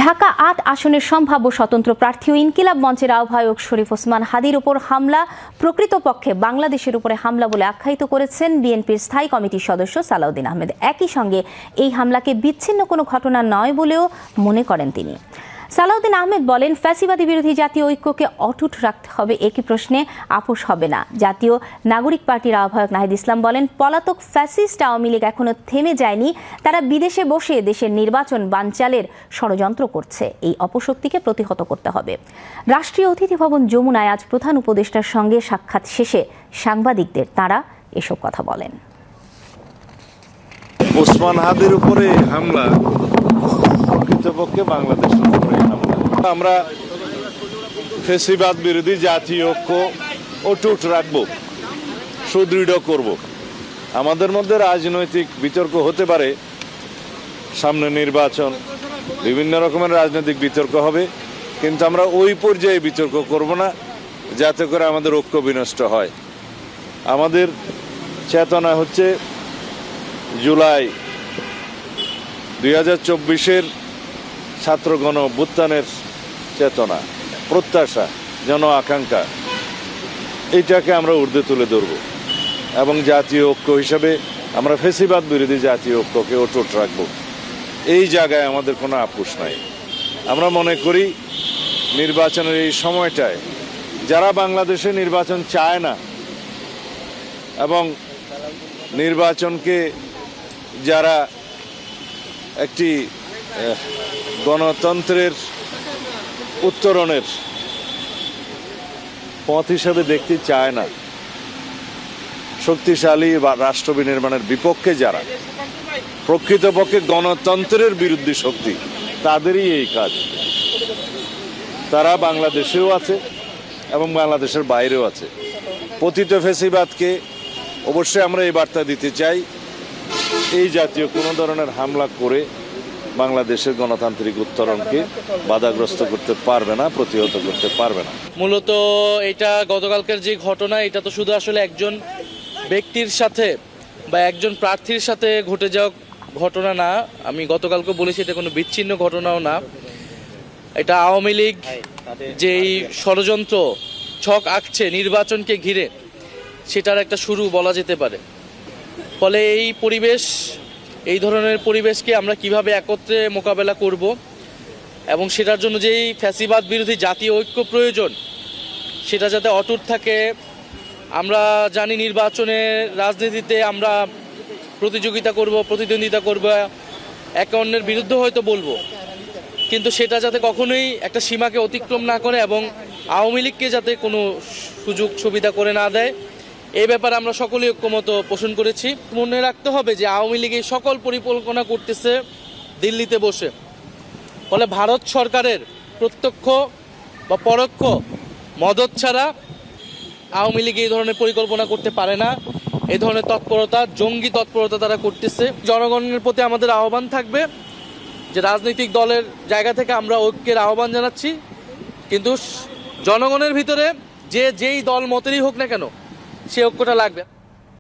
ঢাকা ৮ আসনের সম্ভাব্য স্বতন্ত্র প্রার্থী ও ইনকিলাব মঞ্চের আহ্বায়ক শরীফ ওসমান হাদীর উপর হামলা প্রকৃতপক্ষে বাংলাদেশের উপরে হামলা বলে আখ্যায়িত করেছেন বিএনপির স্থায়ী কমিটির সদস্য সালাউদ্দিন আহমেদ। একই সঙ্গে এই হামলাকে বিচ্ছিন্ন কোনো ঘটনা নয় বলেও মনে করেন তিনি। সালাউদ্দিন আহমেদ বলেন, ফ্যাসিবাদী বিরোধী জাতীয় ঐক্যকে অটুট রাখতে হবে, একই প্রশ্নে আপোষ হবে না। জাতীয় নাগরিক পার্টির আহ্বায়ক নাহিদ ইসলাম বলেন, পলাতক ফ্যাসিস্ট আওয়ামী লীগ এখনো থেমে যায়নি, তারা বিদেশে বসে দেশের নির্বাচন বানচালের ষড়যন্ত্র করছে। এই অপশক্তিকে প্রতিহত করতে হবে। রাষ্ট্রীয় অতিথি ভবন যমুনায় আজ প্রধান উপদেষ্টার সঙ্গে সাক্ষাৎ শেষে সাংবাদিকদের তারা এসব কথা বলেন। ওসমান হাদীর উপরে হামলা প্রকৃতপক্ষে বাংলাদেশের উপরে হামলা। আমরা ফ্যাসিবাদ বিরোধী জাতীয় ঐক্য অটুট রাখবো, সুদৃঢ় করব। আমাদের মধ্যে রাজনৈতিক বিতর্ক হতে পারে, সামনে নির্বাচন, বিভিন্ন রকমের রাজনৈতিক বিতর্ক হবে, কিন্তু আমরা ওই পর্যায়ে বিতর্ক করব না যাতে করে আমাদের ঐক্য বিনষ্ট হয়। আমাদের চেতনা হচ্ছে জুলাই 2024-এর ছাত্র গণ অভ্যুত্থানের চেতনা, প্রত্যাশা, জন আকাঙ্ক্ষা, এইটাকে আমরা ঊর্ধ্বে তুলে ধরব এবং জাতীয় ঐক্য হিসাবে আমরা ফ্যাসিবাদ বিরোধী জাতীয় ঐক্যকে অটুট রাখব। এই জায়গায় আমাদের কোনো আপোষ নাই। আমরা মনে করি নির্বাচনের এই সময়টায় যারা বাংলাদেশে নির্বাচন চায় না এবং নির্বাচনকে যারা একটি গণতন্ত্রের উত্তরণের পথ হিসেবে দেখতে চায় না, শক্তিশালী বা রাষ্ট্র বিনির্মাণের বিপক্ষে যারা, প্রকৃতপক্ষে গণতন্ত্রের বিরুদ্ধে শক্তি, তাদেরই এই কাজ। তারা বাংলাদেশেও আছে এবং বাংলাদেশের বাইরেও আছে। পতিত ফ্যাসিবাদকে অবশ্যই আমরা এই বার্তা দিতে চাই, এই জাতীয় কোনো ধরনের হামলা করে বাংলাদেশের গণতান্ত্রিক উত্তরণকে বাধাগ্রস্ত করতে পারবে না, প্রতিহত করতে পারবে না। মূলত এটা গতকালকের যে ঘটনা, এটা তো শুধু আসলে একজন ব্যক্তির সাথে বা একজন প্রার্থীর সাথে ঘটে যাওয়া ঘটনা না। আমি গতকালকে বলেছি এটা কোনো বিচ্ছিন্ন ঘটনাও না। এটা আওয়ামী লীগ যেই ষড়যন্ত্র ছক আঁকছে নির্বাচনকে ঘিরে, সেটার একটা শুরু বলা যেতে পারে। ফলে এই পরিবেশ, এই ধরনের পরিবেশকে আমরা কিভাবে একত্রে মোকাবেলা করব এবং সেটার জন্য যেই ফ্যাসিবাদ বিরোধী জাতীয় ঐক্য প্রয়োজন, সেটা যাতে অটুট থাকে। আমরা জানি নির্বাচনের রাজনীতিতে আমরা প্রতিযোগিতা করব, প্রতিদ্বন্দ্বিতা করব, একে অন্যের বিরুদ্ধে হয়তো বলবো, কিন্তু সেটা যাতে কখনোই একটা সীমাকে অতিক্রম না করে এবং আওয়ামী লীগকে যাতে কোনো সুযোগ সুবিধা করে না দেয়, এই ব্যাপারে আমরা সকলেই ঐক্যমত পোষণ করেছি। মনে রাখতে হবে যে আওয়ামী লীগ এই সকল পরিকল্পনা করতেছে দিল্লিতে বসে। ফলে ভারত সরকারের প্রত্যক্ষ বা পরোক্ষ মদত ছাড়া আওয়ামী লীগ এই ধরনের পরিকল্পনা করতে পারে না। এই ধরনের তৎপরতা, জঙ্গি তৎপরতা তারা করতেছে। জনগণের প্রতি আমাদের আহ্বান থাকবে যে রাজনৈতিক দলের জায়গা থেকে আমরা ঐক্যের আহ্বান জানাচ্ছি, কিন্তু জনগণের ভিতরে যেই দল মতেরই হোক না কেন, সে ঐক্যটা লাগবে।